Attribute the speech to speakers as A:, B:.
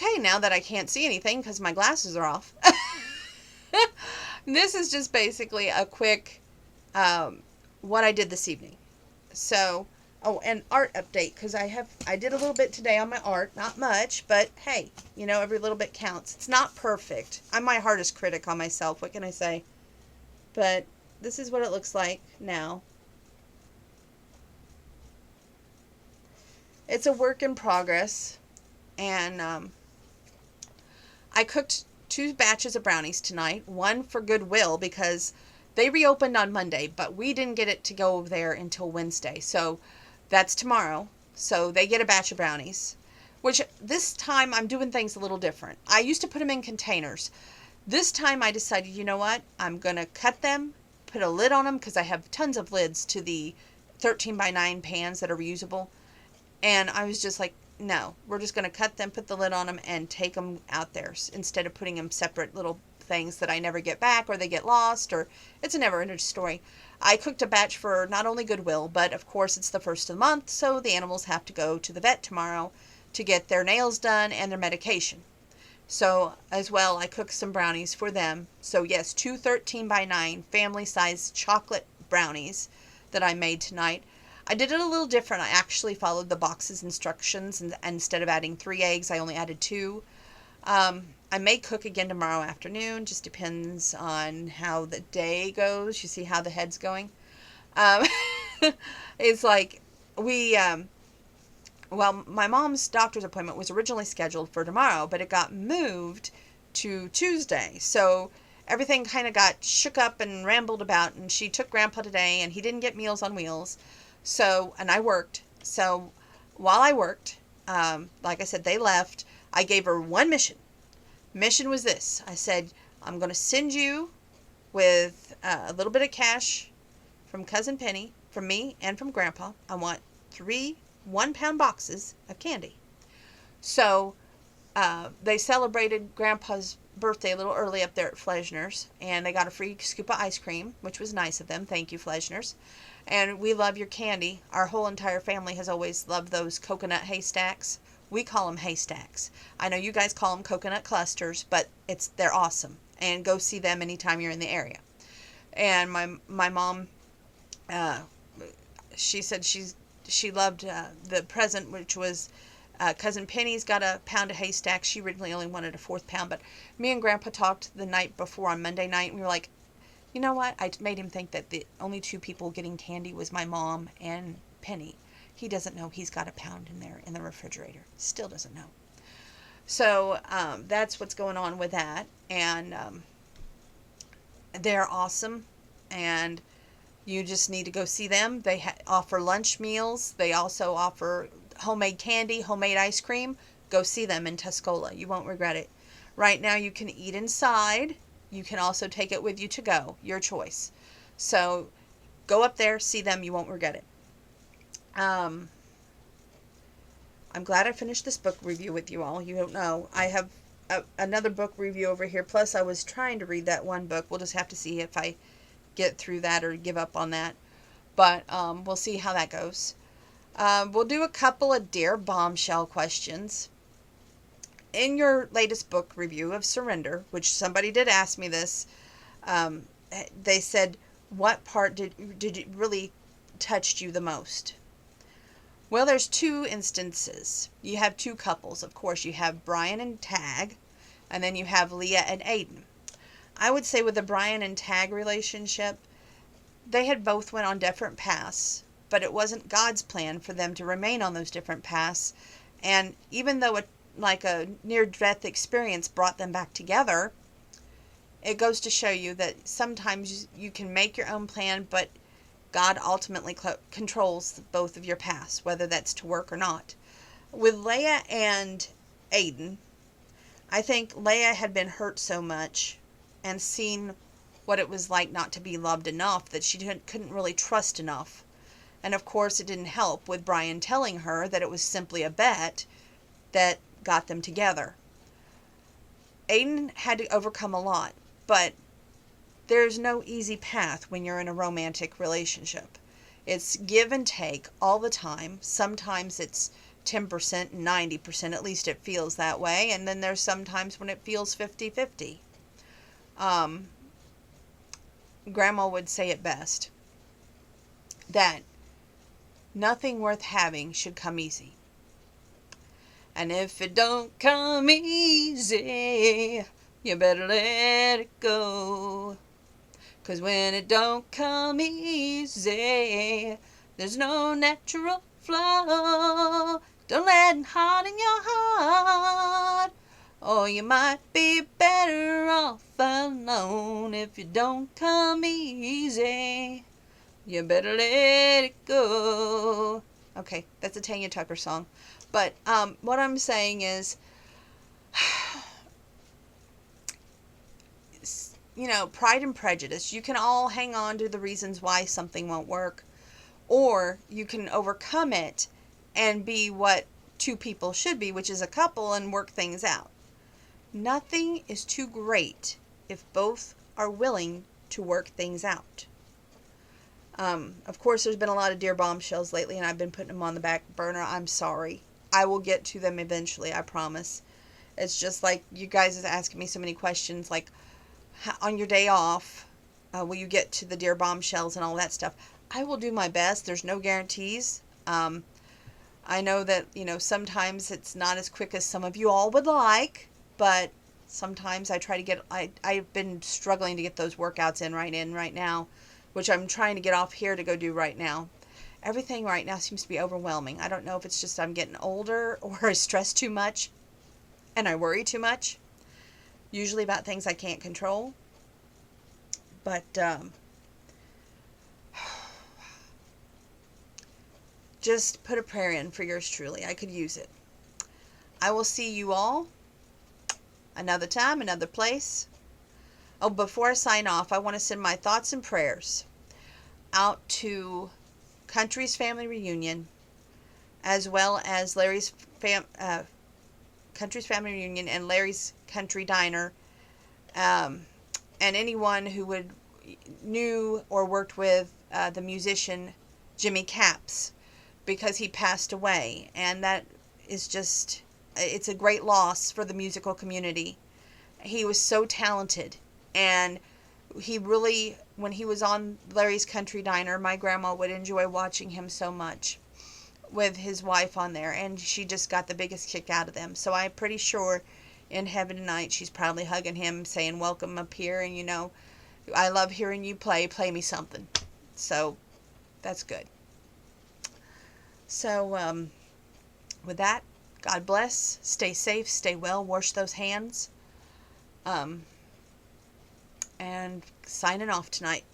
A: Okay, now that I can't see anything because my glasses are off. This is just basically a quick what I did this evening. So, oh, and art update, because I did a little bit today on my art. Not much, but hey, every little bit counts. It's not perfect. I'm my hardest critic on myself. What can I say? But this is what it looks like now. It's a work in progress, and I cooked 2 batches of brownies tonight. One for Goodwill because they reopened on Monday, but we didn't get it to go over there until Wednesday. So that's tomorrow. So they get a batch of brownies, which this time I'm doing things a little different. I used to put them in containers. This time I decided, you know what? I'm going to cut them, put a lid on them because I have tons of lids to the 13 by 9 pans that are reusable. And I was just like, no, we're just going to cut them, put the lid on them, and take them out there instead of putting them separate little things that I never get back, or they get lost, or it's a never-ending story. I cooked a batch for not only Goodwill, but of course it's the first of the month, so the animals have to go to the vet tomorrow to get their nails done and their medication. So as well, I cooked some brownies for them. So yes, 2 13 by 9 family-sized chocolate brownies that I made tonight. I did it a little different. I actually followed the box's instructions, and instead of adding 3 eggs, I only added 2. I may cook again tomorrow afternoon. Just depends on how the day goes. You see how the head's going? Um, it's like well, my mom's doctor's appointment was originally scheduled for tomorrow, but it got moved to Tuesday. So everything kind of got shook up and rambled about, and she took Grandpa today, and he didn't get Meals on Wheels. So, and I worked. So while I worked, like I said, they left. I gave her one mission. Mission was this. I said, I'm going to send you with a little bit of cash from Cousin Penny, from me, and from Grandpa. I want 3 1-pound boxes of candy. So they celebrated Grandpa's birthday a little early up there at Fleschner's, and they got a free scoop of ice cream, which was nice of them. Thank you, Fleschner's. And we love your candy. Our whole entire family has always loved those coconut haystacks. We call them haystacks. I know you guys call them coconut clusters, but they're awesome. And go see them anytime you're in the area. And my mom, she said she loved the present, which was Cousin Penny's got a pound of haystacks. She originally only wanted a 4th pound, but me and Grandpa talked the night before on Monday night, and we were like, you know what? I made him think that the only 2 people getting candy was my mom and Penny. He doesn't know he's got a pound in there in the refrigerator. Still doesn't know. So that's what's going on with that. And they're awesome. And you just need to go see them. They offer lunch meals. They also offer homemade candy, homemade ice cream. Go see them in Tuscola. You won't regret it. Right now you can eat inside. You can also take it with you to go. Your choice. So go up there, see them. You won't regret it. I'm glad I finished this book review with you all. You don't know. I have another book review over here. Plus, I was trying to read that one book. We'll just have to see if I get through that or give up on that. But we'll see how that goes. We'll do a couple of Dear Bombshell questions. In your latest book review of Surrender, which somebody did ask me this, they said, what part did it really touched you the most? Well, there's 2 instances. You have 2 couples. Of course, you have Brian and Tag, and then you have Leah and Aiden. I would say with the Brian and Tag relationship, they had both went on different paths, but it wasn't God's plan for them to remain on those different paths. And even though a near-death experience brought them back together, it goes to show you that sometimes you can make your own plan, but God ultimately controls both of your paths, whether that's to work or not. With Leah and Aiden, I think Leah had been hurt so much and seen what it was like not to be loved enough that she couldn't really trust enough. And of course it didn't help with Brian telling her that it was simply a bet that got them together. Aiden had to overcome a lot, but there's no easy path when you're in a romantic relationship. It's give and take all the time. Sometimes it's 10% and 90%, at least it feels that way. And then there's some times when it feels 50-50. Grandma would say it best, that nothing worth having should come easy. And if it don't come easy, you better let it go. 'Cause when it don't come easy, there's no natural flow. Don't let it harden your heart, or you might be better off alone. If you don't come easy, you better let it go. Okay, that's a Tanya Tucker song. But what I'm saying is, Pride and Prejudice. You can all hang on to the reasons why something won't work, or you can overcome it and be what two people should be, which is a couple, and work things out. Nothing is too great if both are willing to work things out. Of course, there's been a lot of Dear Bombshells lately, and I've been putting them on the back burner. I'm sorry. I will get to them eventually, I promise. It's just like you guys is asking me so many questions, like, on your day off, will you get to the Dear Bombshells and all that stuff? I will do my best. There's no guarantees. I know that, sometimes it's not as quick as some of you all would like, but sometimes I try to get, I've been struggling to get those workouts in right now, which I'm trying to get off here to go do right now. Everything right now seems to be overwhelming. I don't know if it's just I'm getting older, or I stress too much and I worry too much, usually about things I can't control. But just put a prayer in for yours truly. I could use it. I will see you all another time, another place. Oh, before I sign off, I want to send my thoughts and prayers out to Country's Family Reunion, as well as Larry's Country's Family Reunion and Larry's Country Diner, and anyone who knew or worked with the musician Jimmy Capps, because he passed away, and that is just, it's a great loss for the musical community. He was so talented, and he really, when he was on Larry's Country Diner, my grandma would enjoy watching him so much with his wife on there, and she just got the biggest kick out of them. So I'm pretty sure in heaven tonight she's probably hugging him, saying, welcome up here, and I love hearing you play me something. So that's good. So with that, God bless, stay safe, stay well, wash those hands, and signing off tonight.